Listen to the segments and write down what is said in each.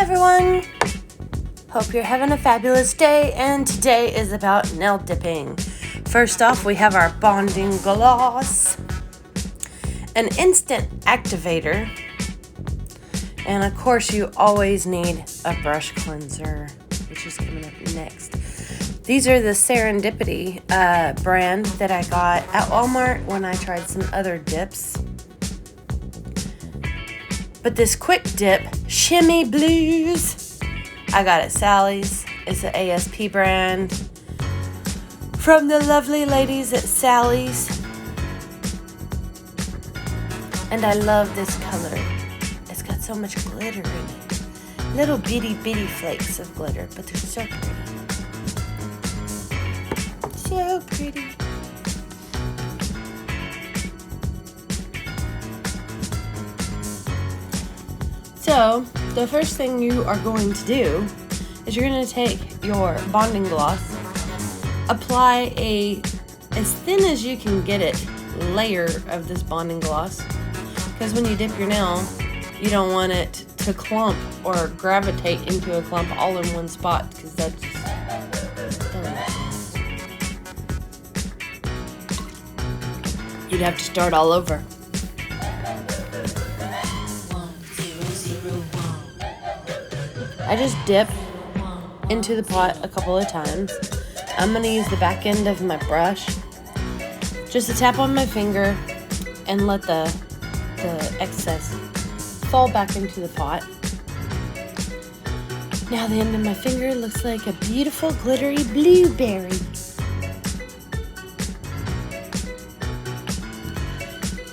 everyone! Hope you're having a fabulous day, and today is about nail dipping. First off, we have our bonding gloss, an instant activator, and of course you always need a brush cleanser, which is coming up next. These are the Serendipity brand that I got at Walmart when I tried some other dips. But this quick dip, Shimmy Blues, I got at Sally's. It's an ASP brand from the lovely ladies at Sally's. And I love this color. It's got so much glitter in it. Little bitty flakes of glitter, but they're so pretty. So pretty. So, the first thing you are going to do is you're going to take your bonding gloss, apply as thin as you can get it, layer of this bonding gloss, because when you dip your nail, you don't want it to clump or gravitate into a clump all in one spot, because that's you'd have to start all over. I just dip into the pot a couple of times. I'm going to use the back end of my brush just to tap on my finger and let the excess fall back into the pot. Now the end of my finger looks like a beautiful glittery blueberry.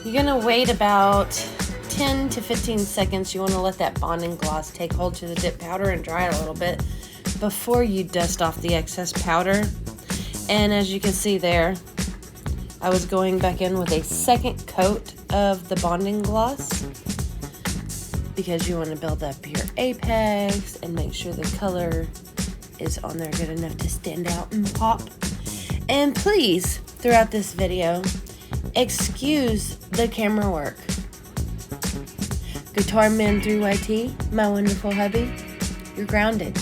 You're going to wait about 10 to 15 seconds. You want to let that bonding gloss take hold to the dip powder and dry it a little bit before you dust off the excess powder. And as you can see there, I was going back in with a second coat of the bonding gloss because you want to build up your apex and make sure the color is on there good enough to stand out and pop. And please, throughout this video, excuse the camera work. Guitar Man through YT, my wonderful hubby, you're grounded.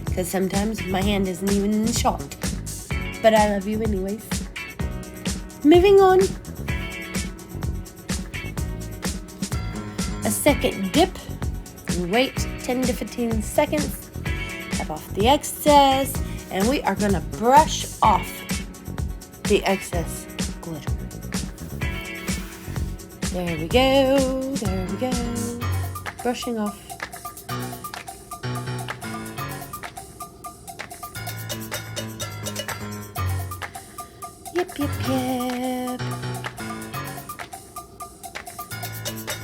Because sometimes my hand isn't even in the shot. But I love you anyways. Moving on. A second dip. Wait 10 to 15 seconds. Tap off the excess. And we are going to brush off the excess glitter. There we go, there we go. Brushing off. Yep.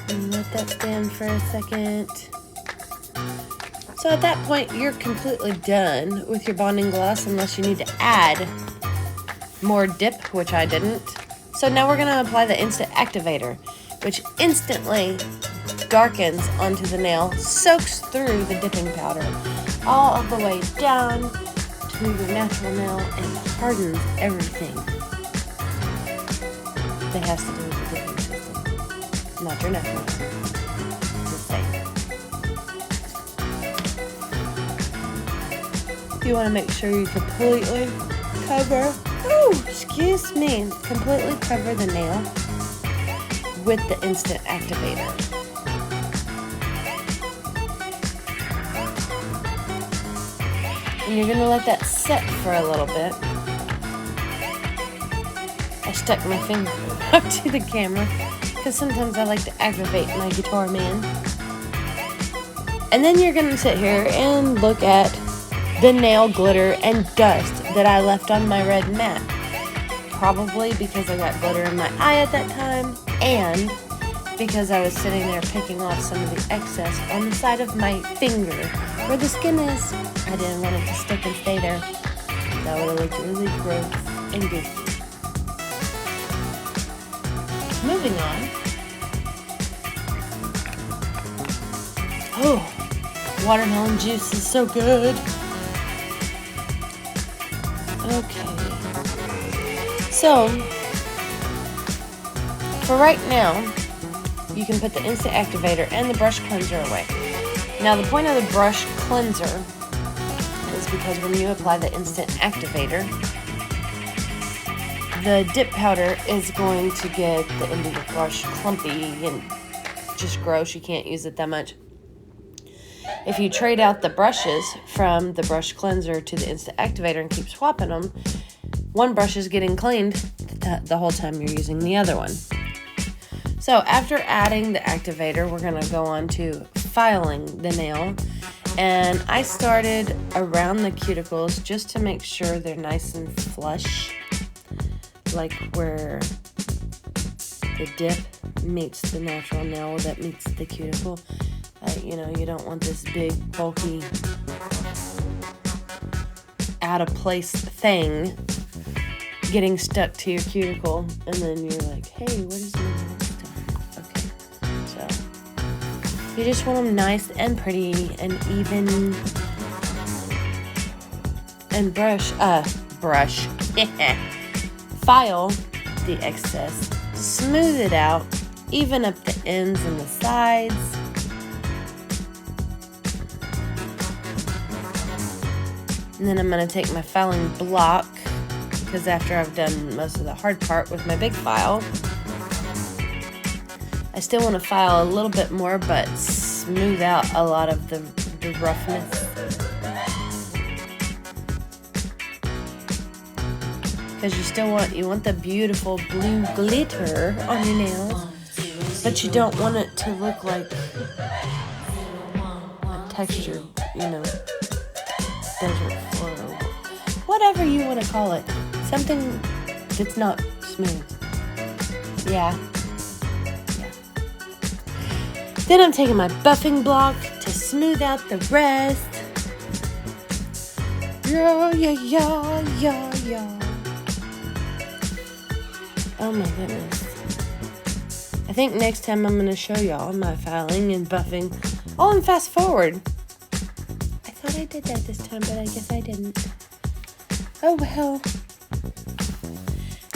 And let that stand for a second. So at that point, you're completely done with your bonding gloss unless you need to add more dip, which I didn't. So now we're going to apply the instant activator, which instantly darkens onto the nail, soaks through the dipping powder all the way down to your natural nail and hardens everything that has to do with the dipping system. Not your natural nail. Just saying. You want to make sure you completely completely cover the nail with the instant activator. And you're going to let that set for a little bit. I stuck my finger up to the camera because sometimes I like to aggravate my Guitar Man. And then you're going to sit here and look at the nail glitter and dust that I left on my red mat. Probably because I got glitter in my eye at that time, and because I was sitting there picking off some of the excess on the side of my finger where the skin is. I didn't want it to stick and stay there. That would have looked really gross and goofy. Moving on. Oh, watermelon juice is so good. Okay. So, for right now, you can put the instant activator and the brush cleanser away. Now the point of the brush cleanser is because when you apply the instant activator, the dip powder is going to get the end of your brush clumpy and just gross. You can't use it that much. If you trade out the brushes from the brush cleanser to the instant activator and keep swapping them, one brush is getting cleaned the whole time you're using the other one. So after adding the activator, we're going to go on to filing the nail. And I started around the cuticles just to make sure they're nice and flush, like where the dip meets the natural nail that meets the cuticle. You know, you don't want this big, bulky, out of place thing getting stuck to your cuticle, and then you're like, hey, what is my nail stuff? Okay, so you just want them nice and pretty and even, and brush, file the excess, smooth it out, even up the ends and the sides. And then I'm going to take my filing block, because after I've done most of the hard part with my big file, I still want to file a little bit more, but smooth out a lot of the roughness. Because you want the beautiful blue glitter on your nails, but you don't want it to look like a textured, desert floor, whatever you want to call it, something that's not smooth. Yeah. Then I'm taking my buffing block to smooth out the rest. Yeah. Oh my goodness. I think next time I'm going to show y'all my filing and buffing all in fast forward. I did that this time, but I guess I didn't. Oh well.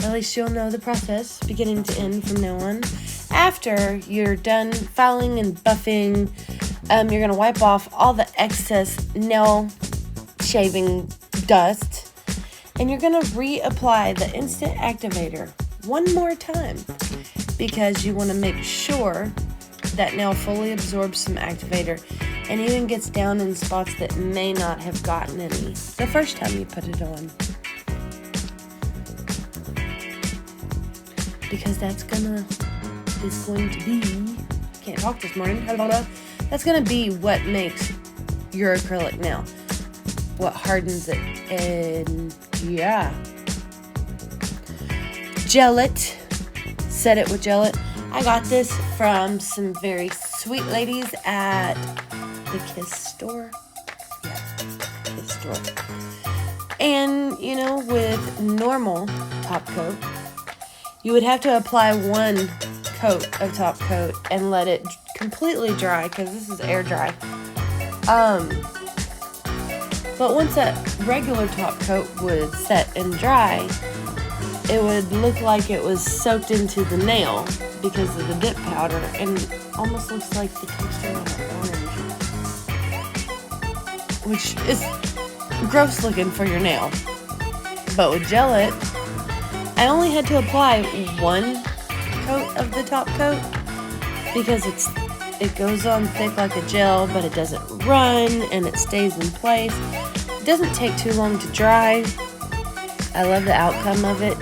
At least you'll know the process beginning to end from now on. After you're done filing and buffing, you're going to wipe off all the excess nail shaving dust, and you're going to reapply the instant activator one more time, because you want to make sure that nail fully absorbs some activator and even gets down in spots that may not have gotten any the first time you put it on. Because that's going to be, can't talk this morning, that's going to be what makes your acrylic nail, what hardens it, and yeah. Gel it, set it with gel it. I got this from some very sweet ladies at the Kiss store. Yeah, Kiss store. And, with normal top coat, you would have to apply one coat of top coat and let it completely dry, because this is air dry. But once that regular top coat would set and dry, it would look like it was soaked into the nail because of the dip powder, and almost looks like the texture of an orange, which is gross looking for your nail. But with Gel It, I only had to apply one coat of the top coat, because it goes on thick like a gel, but it doesn't run and it stays in place. It doesn't take too long to dry. I love the outcome of it.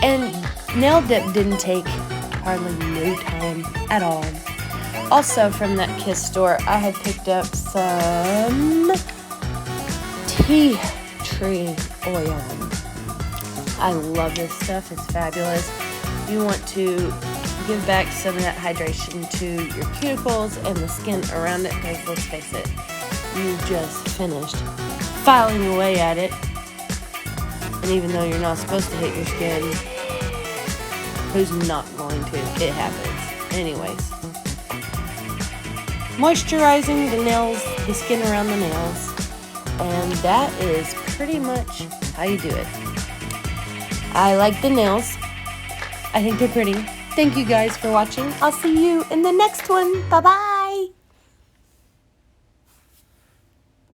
And nail dip didn't take hardly no time at all. Also from that Kiss store, I had picked up some tea tree oil. I love this stuff. It's fabulous. You want to give back some of that hydration to your cuticles and the skin around it, because let's face it, you just finished filing away at it. And even though you're not supposed to hit your skin, who's not going to? It happens. Anyways. Moisturizing the nails, the skin around the nails. And that is pretty much how you do it. I like the nails. I think they're pretty. Thank you guys for watching. I'll see you in the next one. Bye-bye.